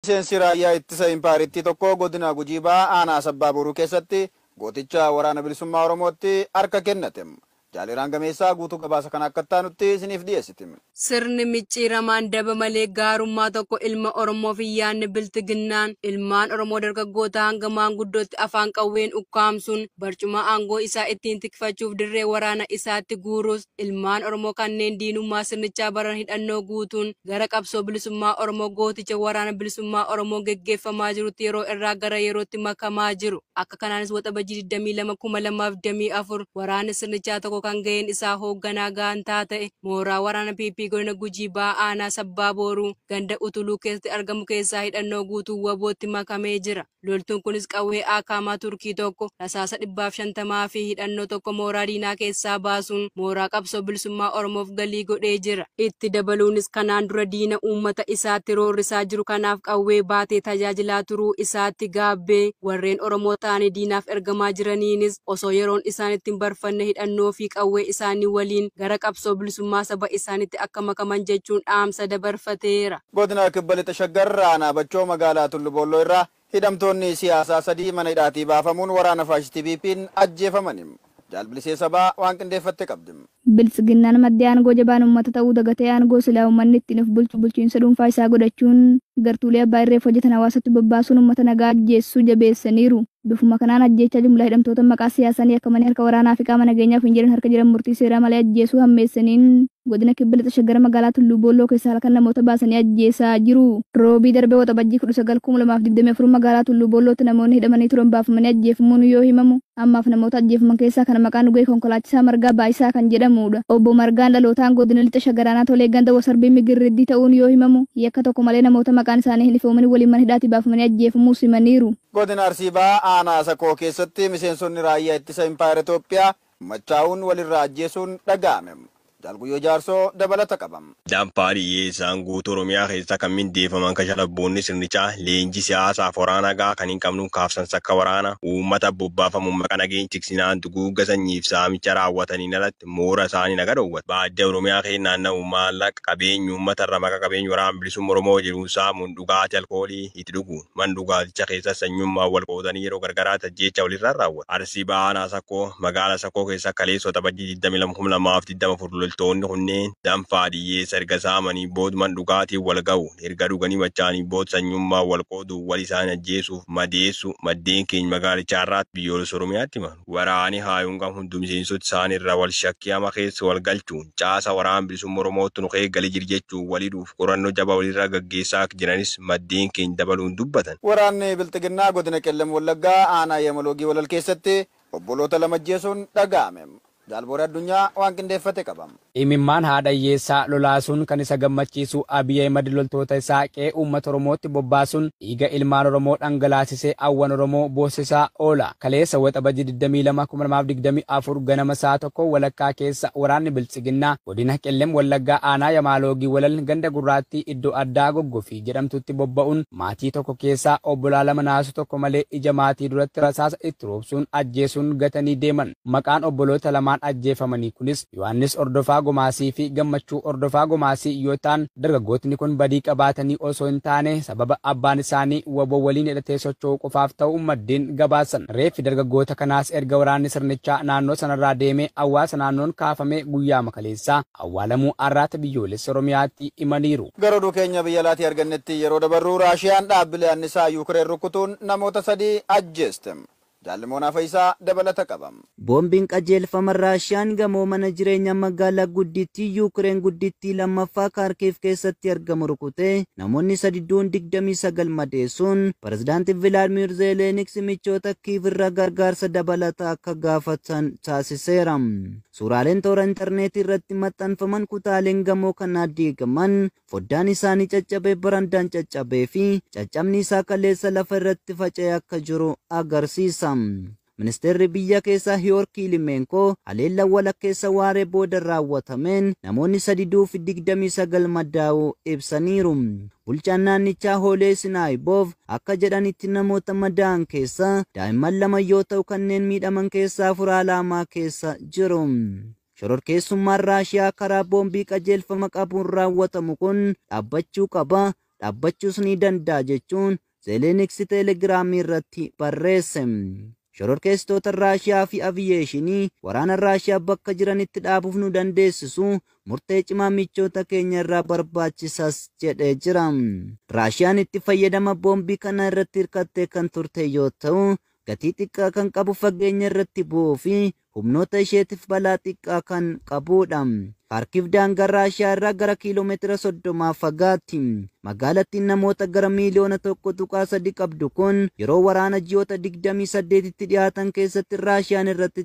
Miseensi raayyaa ittisa impaaritti tokko godina Gujii Bahaa aanaa Sabbaa Boruu keessatti gooticha waraana bilisummaa Oromootti harka kennate. Jaaliraan gameessaa guutuu gabaasa kan akka taanutti isiniif dhiyeessiti. Sirni micciiramaan daba malee gaarummaa tokko ilma Oromoo fi yaadni biltiginnaan ilmaan Oromoo dargaggoota hanga maanguddootti afaan qawween ukkaamsuun barcuma aangoo isaa ittiin tikfachuuf dirree waraana isaatti guurus ilmaan Oromoo kanneen diinummaa sirnichaa baran hidhannoo guutuun gara qabsoo bilisummaa Oromoo gooticha waraana bilisummaa Oromoo geggeeffamaa jirutti yeroo irraa gara yerootti makamaa jiru. Akka kanaanis waxabajii 22/2024 waraana sirnichaa tokko kan ga'een isaa hoogganaa gaantaa ta'e mooraa waraana PP godina Gujii Bahaa aanaa Sabbaa Boruu ganda Utuluu keessatti argamu keessaa hidhannoo guutuu wabootti makamee jira. Loltuun kunis qawwee Akaamaa Turkii tokko rasaasa 150 fi hidhannoo tokko mooraa diinaa keessaa baasuun mooraa qabsoo bilisummaa Oromoof galii godhee jira. Itti dabaluunis kanaan dura diina uummata isaatti roorrisaa jiru kanaaf qawwee baatee tajaajilaa turuu isaatti gaabbee warreen Oromoo ta'anii diinaaf ergamaa jiraniinis osoo yeroon isaan ittiin barfanne hidhannoo fi qawwee isaanii waliin gara qabsoo bilisummaa saba isaaniitti akka makaman jechuun dhaamsa dabarfateera. Godina Kibba Lixa Shaggar aanaa Bachoo magaalaa Tullu Boolloo irraa hidhamtoonni siyaasaa 3 mana hidhaatii baafamuun waraana faashistii PP'n ajjeefamani. Jaalbilisee sabaa waan qindeeffatte qabdi. Biltsiginnaan maddee aangoo jabaan uummata ta'uu dagatee aangoo silaa uummanni ittiin of bulchu bulchiinsa dhuunfaa isaa godhachuun gartuulee abbaa irreef hojjetan hawaasatti bobbaasuun uummata nagaa ajjeessuu jabeessaniiru. Bifuma kanaan ajjeechaa jumlaa hidhamtoota maqaa siyaasanii akkamanii harka waraanaa fi qaama nageenyaaf hin jiran harka jiran murtii seeraa malee ajjeesuu hammeessaniin godina Kibba Lixa Shaggar magaalaa Tulluu Boolloo keessaa halkan namoota baasanii ajjeesaa jiru. Roobii darbee waxabajjii 19/2024 magaalaa Tulluu Boollootti namoonni hidhamanii turan baafamanii ajjeefamuun yoo himamu ammaaf namoota ajjeefaman keessaa kan maqaan dhugee konkolaachisaa Margaa Baayisaa kan jedhamudha. Obbo Margaan dhalootaan godina Lixa Shaggar aanaa Tolee ganda Wasarbii Migirriddii ta'uun yoo himamu yakka tokko malee namoota maqaan isaanii hin ifoomin waliin mana hidhaatii baafamanii ajjeefamuu simaniiru. Godina Arsii Bahaa aanaa Sakoo keessatti miseensonni raayyaa ittisa impaayera Itoophiyaa machaa'uun walirraa ajjeesuun dhaga'ame. Jalguyyoo Jaarsoo dabalata qabam. Damphaadhiyee isaan guutuu Oromiyaa keessaa kan mindeeffaman kashalabboonni sirnichaa leenjii siyaasaaf waraana gaa kan hin qabnu kaafsan sakka waraana uummata bobbaafamu maqaa nageenya tiksinaan duguugga sanyiif saamicha raawwataniin alatti moora isaanii naga dhoowwata. Baadiyyaa Oromiyaa keessa naanna'u maallaqa qabeenyi uummata irra maqaa qabeenyi waraana bilisummaa Oromoo jedhuun saamuun dhugaatii alkoolii itti dhuguun man dhugaaticha keessa sanyummaa wal qoodanii yeroo gargaraatti ajjeechaa walirraa raawwata. Arsii Bahaa aanaa Sakkoo magaalaa Sakkoo keessa kaleessa waxabajjii 22/2024 loltoonni kunneen Damphaadhiyee erga saamanii booduman dhugaatiin wal ga'u erga dhuganii machaanii booda sanyummaa wal qooduu wal isaan ajjeesuuf madeessu maddeen keenya magaalichaa irraatti biyyoolessa Oromiyaatti himan. Waraani haayuun kan hundi miseensota isaaniirra wal shakkii hama keessa wal galchuun caasa waraana bilisummaa Oromootti nu eegalee jiru jechuun waliidhuuf qorannoo jabaa walirraa gaggeessaa jiranis maddeen keenya dabaluun dubbatan. Waraanni Bilxiginnaa godina Qellem Wallaggaa aanaa Yamaloogii Walal keessatti obboloota 2 ajjeesuun dhaga'ame. Jaalboora addunyaa waan qindeeffate qabam. Imimmaan haadha hiyyeessaa lolaasuun kan isa gammachiisu Abiy Ahmed loltoota isaa qe'ee uummata Oromootti bobbaasuun dhiiga ilmaan Oromoo dhangalaasisee awwan Oromoo boosisaa oola. Kaleessa waxabajii 22/2024 ganama saa tokko walakkaa keessa waraanni Biltsiginnaa godina Qellem Wallaggaa aanaa Yamaaloogii Walal ganda gurraattii iddoo addaa Goggofii jedhamtutti bobba'uun maatii tokko keessaa obbolaa 2 naasu tokko malee ija maatii duratti rasaasa itti roobsuun ajjeesuun gatanii deeman. Maqaan obboloota lamaan ajjeefamanii kunis Yohaannis Ordofaa Gomaasii fi Gammachuu Ordofaa Gomaasii yoo ta'an dargaggootni kun badii qabaatanii osoo hin taane sababa abbaan isaanii waboo waliin hidhatee socho'uu qofaaf ta'uu maddeen gabaasan. Reeffi dargaggoota kanaas erga waraanni sirnichaa naannoo sanarraa deemee hawaasa naannoon kaafamee guyyaa makaleessaa awwaalamuu arraata biyyoolessa Oromiyaatti imaniiru. Gara oduu keenya biyya alaatii argannetti yeroo dabarru Raashiyaan dhaabbilee annisaa Yuukireen rukutuun namoota 3 ajjeeste. Jaalimoonaa Faayisaa dabalata qabam. Boombiin qajeelfama Raashiyaan gamoo mana jireenyaa magaalaa guddittii Yuukireen guddittii lammaffaa Kaarkiif keessatti argamu rukutee namoonni 329 madeessuun pirezidaantii Vilaadimiir Zeeleeniksii michoota Kiiv irraa gargaarsa dabalataa akka gaafatan taasiseera. Suuraaleen toora intarneetii irratti maxxanfaman kutaaleen gamoo kanaa diigaman foddaan isaanii caccabee barandaan caccabee fi caccabni isaa kaleessa lafa irratti faca'ee akka jiru agarsiisa. Ministeerri biyya keessaa Hiyoorkii Limenkoo haleella walakkeessa waaree booda raawwatameen namoonni 329 madaa'uu ibsaniiru. Bulchaan naannichaa Hoolee Sinaayiboov akka jedhanitti namoota madaa'an keessaa daa'imman 2 yoo ta'u kanneen miidhaman keessaa 4 alaamaa keessa jiru. Shororkeessummaan Raashiyaa karaa boombii qajeelfama qabuun raawwatamu kun dhaabbachuu qaba. dhaabbachuus ni danda'a jechuun Zeleniksi teelegiraamii irratti barreesse. Shororkeessitoota Raashiyaa fi aviyeeshinii waraana Raashiyaa bakka jiranitti dhaabuuf nu dandeessisu murtee cimaa michoota keenya irraa barbaachisas jedhee jira. Raashiyaan itti fayyadama boombii kana irratti hirkattee kan turte yoo ta'u gatii xiqqaa kan qabu fageenya irratti bu'uu fi humnoota isheetiif balaa xiqqaa kan qabudha. Kharkiv daangaa Raashiyaa irraa gara kiiloomeetira 30 fagaatti. Magaalattiin namoota gara miiliyoona 1.3 qabdu kun yeroo waraana ji'oota 28tti dhiyaatan keessatti Raashiyaan irratti